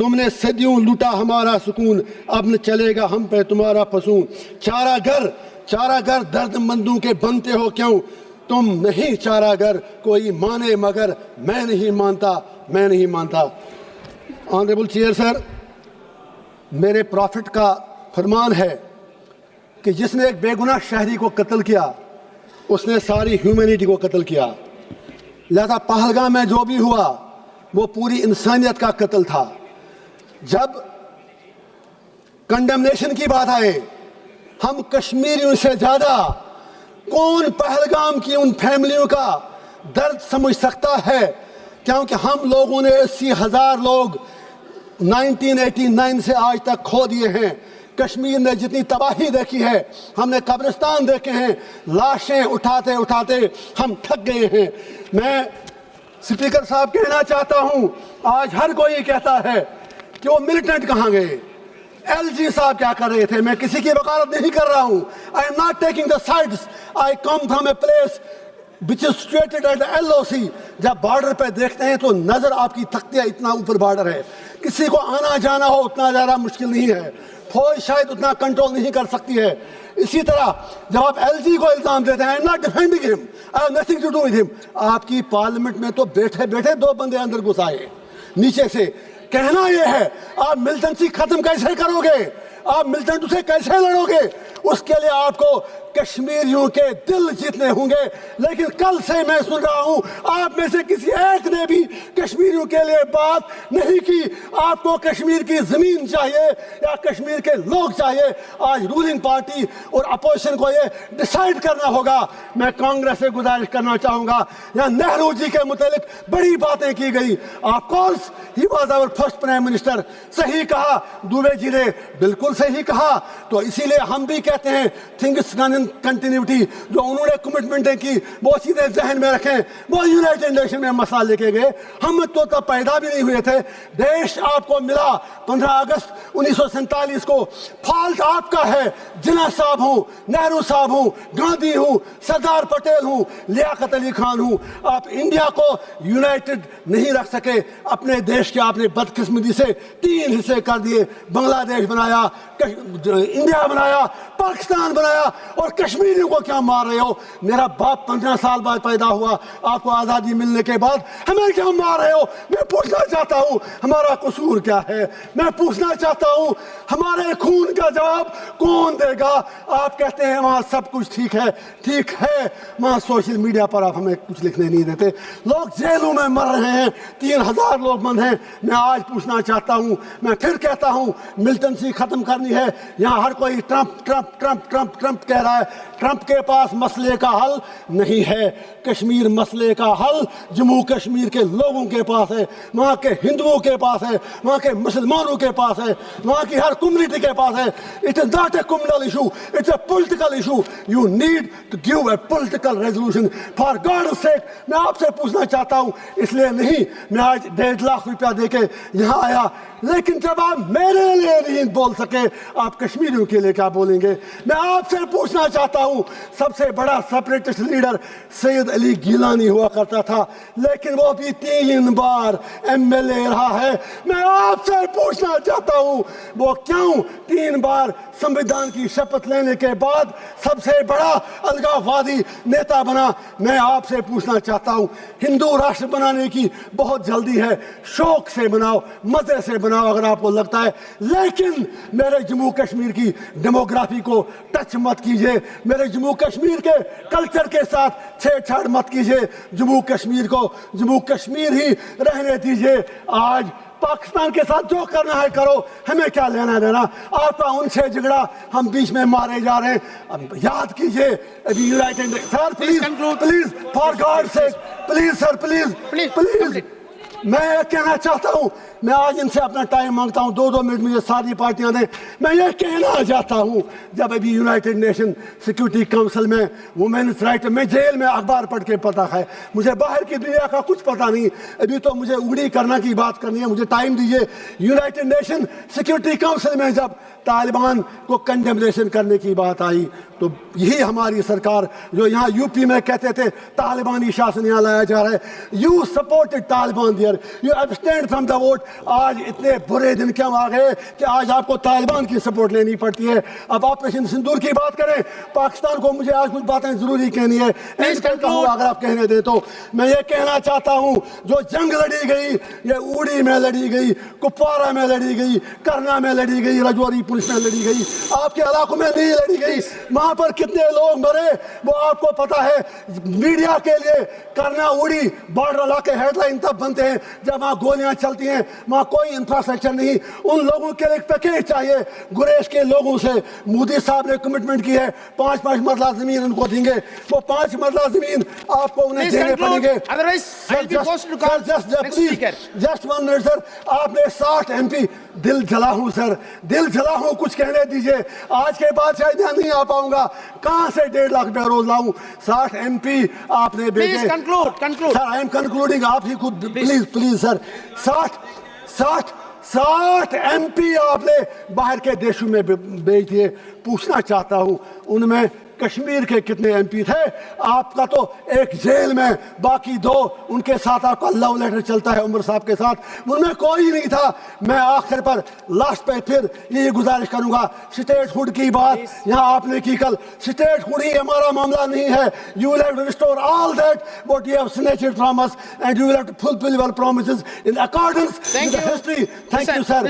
تم نے صدیوں لوٹا ہمارا سکون، اب نہ چلے گا ہم پہ تمہارا فسون۔ چارہ گر درد مندوں کے بنتے ہو کیوں، تم نہیں چارہ گر کوئی مانے مگر میں نہیں مانتا۔ آنریبل چیئر سر، میرے پروفٹ کا فرمان ہے کہ جس نے ایک بے گناہ شہری کو قتل کیا اس نے ساری ہیومینٹی کو قتل کیا، لہذا پہلگام میں جو بھی ہوا وہ پوری انسانیت کا قتل تھا۔ جب کنڈمنیشن کی بات آئے، ہم کشمیریوں سے زیادہ کون پہلگام کی ان فیملیوں کا درد سمجھ سکتا ہے، کیونکہ ہم لوگوں نے 80,000 لوگ 1989 سے آج تک کھو دیے ہیں۔ کشمیر نے جتنی تباہی دیکھی ہے، ہم نے قبرستان دیکھے ہیں، لاشیں اٹھاتے اٹھاتے ہم تھک گئے ہیں۔ میں سپیکر صاحب کہنا چاہتا ہوں، آج ہر کوئی کہتا ہے کہ وہ ملیٹنٹ کہاں گئے، ایل جی صاحب کیا کر رہے تھے۔ میں کسی کی وکالت نہیں کر رہا ہوں، I am not taking the sides, I come from a place which is situated at the LOC۔ جب بارڈر پہ دیکھتے ہیں تو نظر آپ کی تھکتی ہے، اتنا اوپر بارڈر ہے، کسی کو آنا جانا ہو اتنا زیادہ مشکل نہیں ہے، فوج شاید اتنا کنٹرول نہیں کر سکتی ہے۔ اسی طرح جب آپ ایل جی کو الزام دیتے ہیں، I am not defending him, I have nothing to do with him۔ آپ کی پارلیمنٹ میں تو بیٹھے بیٹھے 2 بندے اندر گھس آئے نیچے سے۔ کہنا یہ ہے، آپ ملٹنسی ختم کیسے کرو گے، آپ ملٹنٹ سے کیسے لڑو گے، اس کے لیے آپ کو کشمیریوں کے دل جیتنے ہوں گے۔ لیکن کل سے میں سن رہا ہوں آپ میں سے کسی ایک نے بھی کشمیریوں کے لیے بات نہیں کی۔ آپ کو کشمیر کی زمین چاہیے یا کشمیر کے لوگ چاہیے؟ آج رولنگ پارٹی اور اپوزیشن کو یہ ڈیسائیڈ کرنا ہوگا۔ میں کانگریس سے گزارش کرنا چاہوں گا، یا نہرو جی کے متعلق بڑی باتیں کی گئی، of course he was our first prime minister, صحیح کہا، دوبے جی نے بالکل صحیح کہا۔ تو اسی لیے ہم بھی کہتے ہیں تھنگس ڈن ان کنٹینیوٹی، جو انہوں نے کمٹمنٹیں کی وہ سیدھے ذہن میں رکھیں۔ وہ یونائٹڈ نیشن میں مسئلہ لے کے گئے، ہم تو تب پیدا بھی نہیں ہوئے تھے۔ دیش آپ کو ملا 15 اگست 1947 کو، فالٹ آپ کا ہے۔ جناح صاحب ہوں، نہرو صاحب ہوں، گاندھی ہوں، سردار پٹیل ہوں، لیاقت علی خان ہوں، آپ انڈیا کو یونائٹڈ نہیں رکھ سکے۔ اپنے دیش کے آپ نے بدقسمتی سے 3 حصے کر دیے، بنگلہ دیش بنایا، انڈیا بنایا، پاکستان بنایا، اور کشمیریوں کو کیا مار رہے ہو؟ میرا باپ 15 سال بعد پیدا ہوا، آپ کو آزادی ملنے کے بعد ہمیں کیا مار رہے ہو؟ میں پوچھنا چاہتا ہوں ہمارا قصور کیا ہے؟ میں پوچھنا چاہتا ہوں ہمارے خون کا جواب کون دے گا؟ آپ کہتے ہیں وہاں سب کچھ ٹھیک ہے، ٹھیک ہے، وہاں سوشل میڈیا پر آپ ہمیں کچھ لکھنے نہیں دیتے، لوگ جیلوں میں مر رہے ہیں، 3000 لوگ بند ہیں۔ میں آج پوچھنا چاہتا ہوں، میں پھر کہتا ہوں ملٹنسی ختم کرنی ہے۔ یہاں ہر کوئی Trump Trump Trump Trump Trump کہہ رہا ہے، ٹرمپ کے پاس مسئلے کا حل نہیں ہے۔ کشمیر مسئلے کا حل جموں کشمیر کے لوگوں کے پاس ہے، وہاں کے ہندوؤں کے پاس ہے، وہاں کے مسلمانوں کے پاس ہے، وہاں کی ہر کمیونٹی کے پاس ہے۔ It is not a communal issue, it's a political issue. You need to give a political resolution. For God's sake، میں آپ سے پوچھنا چاہتا ہوں، اس لیے نہیں میں آج 1.5 لاکھ روپیہ دے کے یہاں آیا، لیکن جب آپ میرے لیے نہیں بول سکے آپ کشمیریوں کے لیے کیا بولیں گے؟ میں آپ سے پوچھنا چاہتا ہوں، سب سے بڑا سپریٹسٹ لیڈر سید علی گیلانی ہوا کرتا تھا، لیکن وہ بھی 3 بار MLA رہا ہے۔ میں آپ سے پوچھنا چاہتا ہوں وہ کیوں 3 بار سمویدھان کی شپت لینے کے بعد سب سے بڑا الگاووادی نیتا بنا؟ میں آپ سے پوچھنا چاہتا ہوں، ہندو راشٹر بنانے کی بہت جلدی ہے، شوق سے بناؤ، مزے سے بناؤ اگر آپ کو لگتا ہے، لیکن میرے جموں کشمیر کی ڈیموگرافی کو ٹچ مت کیجئے، میرے جموں کشمیر کے کلچر کے ساتھ چھیڑ چھاڑ مت کیجئے، جموں کشمیر کو جموں کشمیر ہی رہنے دیجئے۔ آج پاکستان کے ساتھ جو کرنا ہے کرو، ہمیں کیا لینا دینا؟ آپ کا ان سے جھگڑا، ہم بیچ میں مارے جا رہے ہیں۔ اب یاد کیجئے ابھی United, sir please please for God sake, please sir please please, میں کہنا چاہتا ہوں، میں آج ان سے اپنا ٹائم مانگتا ہوں، 2 منٹ مجھے ساری پارٹیاں دیں۔ میں یہ کہنا چاہتا ہوں، جب ابھی یونائٹڈ نیشن سیکورٹی کونسل میں وومنس رائٹ، میں جیل میں اخبار پڑھ کے پتا ہے، مجھے باہر کی دنیا کا کچھ پتا نہیں، ابھی تو مجھے اگڑی کرنا کی بات کرنی ہے، مجھے ٹائم دیجیے۔ یونائٹڈ نیشن سیکورٹی کونسل میں جب طالبان کو کنڈمنیشن کرنے کی بات آئی تو یہی ہماری سرکار جو یہاں یو پی میں کہتے تھے طالبانی شاسن یہاں لایا جا رہا ہے، you supported Taliban there, you abstained from the vote آج اتنے برے دن کیوں آ گئے کہ آج آپ کو طالبان کی سپورٹ لینی پڑتی ہے. اب آپریشن سندور کی بات کریں, پاکستان کو مجھے آج کچھ باتیں ضروری کہنی ہے. اگر آپ کہنے دیں تو میں یہ کہنا چاہتا ہوں, جو جنگ لڑی گئی یہ اوڑی میں لڑی گئی, کپوارہ میں لڑی گئی, کرنا میں لڑی گئی, رجوری پولیس میں لڑی گئی, آپ کے علاقوں میں نہیں لڑی گئی. وہاں پر کتنے لوگ مرے وہ آپ کو پتا ہے. میڈیا کے لیے کرنا اوڑی بارڈر علاقے ہیڈ لائن تب بنتے ہیں جب وہاں گولیاں چلتی ہیں, وہاں کوئی انفراسٹرکچر نہیں. ان لوگوں کے لیے پیکیج چاہیے. گریز کے لوگوں سے مودی صاحب نے کمٹمنٹ کی ہے 5 مرلہ زمین ان کو دیں گے. وہ 5 مرلہ زمین آپ کو انہیں دینے پڑیں گے. جسٹ 1 منٹ سر, آپ نے 60 MP دل جلا ہوں سر, دل جلا ہوں, کچھ کہنے دیجئے. آج کے بعد شاید یہاں نہیں آ پاؤں گا, کہاں سے 1.5 لاکھ بیروز لاؤں. 60 MP آپ نے بھیجے. سر آئی ایم کنکلوڈنگ, آپ ہی خود پلیز سر. 60 MP آپ نے باہر کے دیشوں میں بھیج دیے. پوچھنا چاہتا ہوں ان میں کشمیر کے کتنے MP تھے؟ آپ کا تو ایک جیل میں, باقی 2 ان کے ساتھ آپ کا لو لیٹر چلتا ہے عمر صاحب کے ساتھ, ان میں کوئی نہیں تھا. میں آخر پر لاسٹ پہ پھر یہ گزارش کروں گا, اسٹیٹ ہوڈ کی بات یہاں آپ نے کی کل. اسٹیٹ ہوڈ ہی ہمارا معاملہ نہیں ہے. You will have to restore all that what you have snatched from us, and you will have to fulfill your promises in accordance with the history. Thank you, sir.